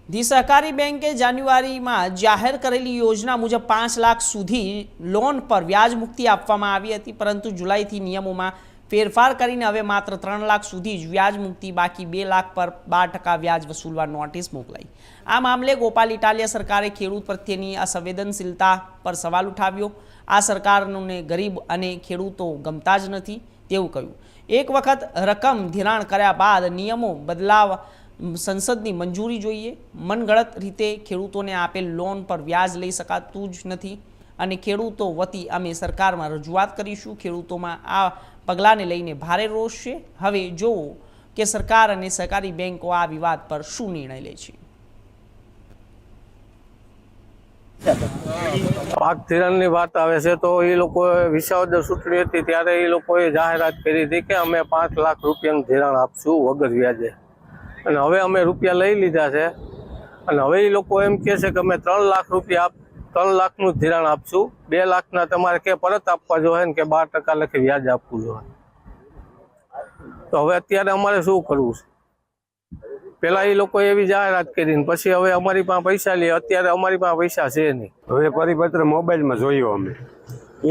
The સહકારી બેંકે જાન્યુઆરીમાં જાહેર કરેલી યોजना મુજબ 5 લાખ સુધી લોન પર વ્યાજ મુક્તિ આપવામાં આવી હતી, પરંતુ જુલાઈથી નિયમોમાં ફેરફાર કરીને હવે માત્ર 3 લાખ સુધી જ વ્યાજ મુક્તિ, બાકી 2 લાખ પર 12% વ્યાજ વસૂલવા નોટિસ મોકલાઈ. આ મામલે ગોપાલ ઇટાલિયા સરકારે ખેડૂત પ્રત્યેની અસંવેદનશીલતા પર સવાલ ઉઠાવ્યો. આ સરકારને ગરીબ અને ખેડૂતો ગમતા જ નથી તેવું કહ્યું. એક વખત રકમ ધિરાણ કર્યા બાદ નિયમો બદલાવ સંસદની મંજૂરી જોઈએ. મનગળત રીતે ખેડૂતોને આપેલ લોન પર વ્યાજ લઈ શકાતું જ નથી અને ખેડૂતો વતી અમે સરકારમાં રજૂઆત કરીશું. ખેડૂતોમાં આ પગલાંને લઈને ભારે રોષ છે. હવે જોવો કે સરકાર અને સહકારી બેંકો આ વિવાદ પર શું નિર્ણય લે છે. પાક ધિરાણની વાત આવે છે તો એ લોકોએ વિસાવદર ચૂંટણી હતી ત્યારે એ લોકોએ જાહેરાત કરી હતી કે અમે 5 લાખ રૂપિયાનું ધિરાણ આપશું વગર વ્યાજે, અને હવે અમે રૂપિયા લઈ લીધા છે અને હવે એ લોકો એમ કહે છે કે અમે 3 લાખ રૂપિયા 3 લાખનું ધિરાણ આપશું, 2 લાખના તમારે કે પરત આપવા જોઈએ ને કે 12% લખી વ્યાજ આપવું જોઈએ. તો હવે અત્યારે અમારે શું કરવું છે? પેલા એ લોકો એવી જાહેરાત કરીને પછી હવે અમારી પાસે પૈસા લે, અત્યારે અમારી પાસે પૈસા છે નહીં. હવે પરિપત્ર મોબાઈલમાં જોયો અમે,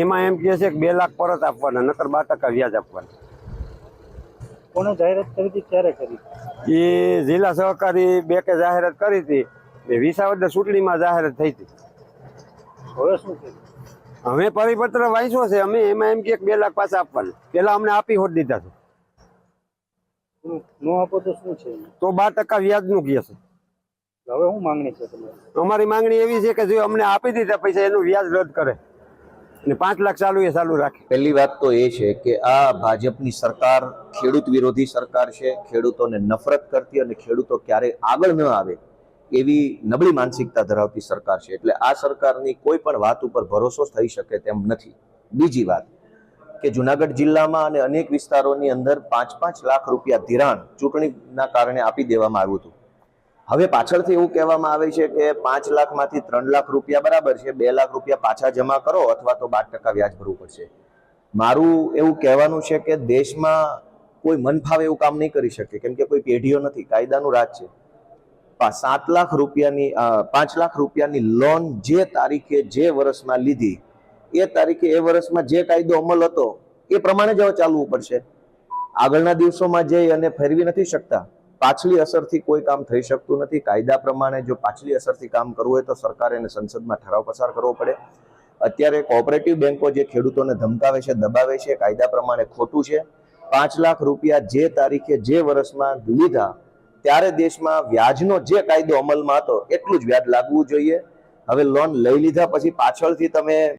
એમાં એમ કહે છે કે 2 લાખ પરત આપવાના, નકર 12% વ્યાજ આપવાના. કોને જાહેરાત કરી હતી, ક્યારે કરી? એ જિલ્લા સહકારી બેંકે જાહેરાત કરી હતી, એ વિસાવદર ચૂંટણીમાં જાહેરાત થઈ હતી. હવે શું છે? હવે પરિપત્ર વાંચ્યો છે અમે, એમાં એમ કે 2 લાખ પાછા આપવાના. પેલા અમને આપી હોત દીધા છે, નો આપો તો શું છે? તો 12% વ્યાજનું કહે છે. હવે શું માંગણી છે તમારી? અમારી માંગણી એવી છે કે જો અમને આપી દીધા પૈસા એનું વ્યાજ રદ કરે અને 5 લાખ ચાલુ રાખે. પહેલી વાત તો એ છે કે આ ભાજપની સરકાર ખેડૂત વિરોધી સરકાર છે, ખેડૂતોને નફરત કરતી અને ખેડૂતો ક્યારેય આગળ ન આવે એવી નબળી માનસિકતા ધરાવતી સરકાર છે. એટલે આ સરકારની કોઈ પણ વાત ઉપર ભરોસો થઈ શકે તેમ નથી. બીજી વાત કે જુનાગઢ જિલ્લામાં અને અનેક વિસ્તારોની અંદર 5-5 લાખ રૂપિયા ધિરાણ ચૂંટણીના કારણે આપી દેવામાં આવ્યું હતું. હવે પાછળથી એવું કહેવામાં આવે છે કે 5 લાખમાંથી 3 લાખ રૂપિયા બરાબર છે, 2 લાખ રૂપિયા પાછા જમા કરો અથવા તો 12% વ્યાજ ભરવું પડશે. મારું એવું કહેવાનું છે કે દેશમાં કોઈ મન ફાવે એવું કામ નહીં કરી શકે, કેમ કે કોઈ પેઢીઓ નથી, કાયદાનું રાજ છે. 5 લાખ રૂપિયાની લોન જે તારીખે જે વર્ષમાં લીધી એ તારીખે એ વર્ષમાં જે કાયદો અમલ હતો એ પ્રમાણે જ ચાલવું પડશે. આગળના દિવસોમાં જઈ અને ફેરવી નથી શકતા. પાછલી અસરથી કોઈ કામ થઈ શકતું નથી. કાયદા પ્રમાણે જો પાછલી અસરથી કામ કરવું હોય તો સરકારે એને સંસદમાં ઠરાવ પસાર કરવો પડે. અત્યારે કોઓપરેટિવ બેંકો જે ખેડૂતોને ધમકાવે છે, દબાવે છે, કાયદા પ્રમાણે ખોટું છે. 5 લાખ રૂપિયા જે તારીખે જે વર્ષમાં લીધા ત્યારે દેશમાં વ્યાજનો જે કાયદો અમલમાં હતો એટલું જ વ્યાજ લાગવું જોઈએ. હવે લોન લઈ લીધા પછી પાછળથી તમે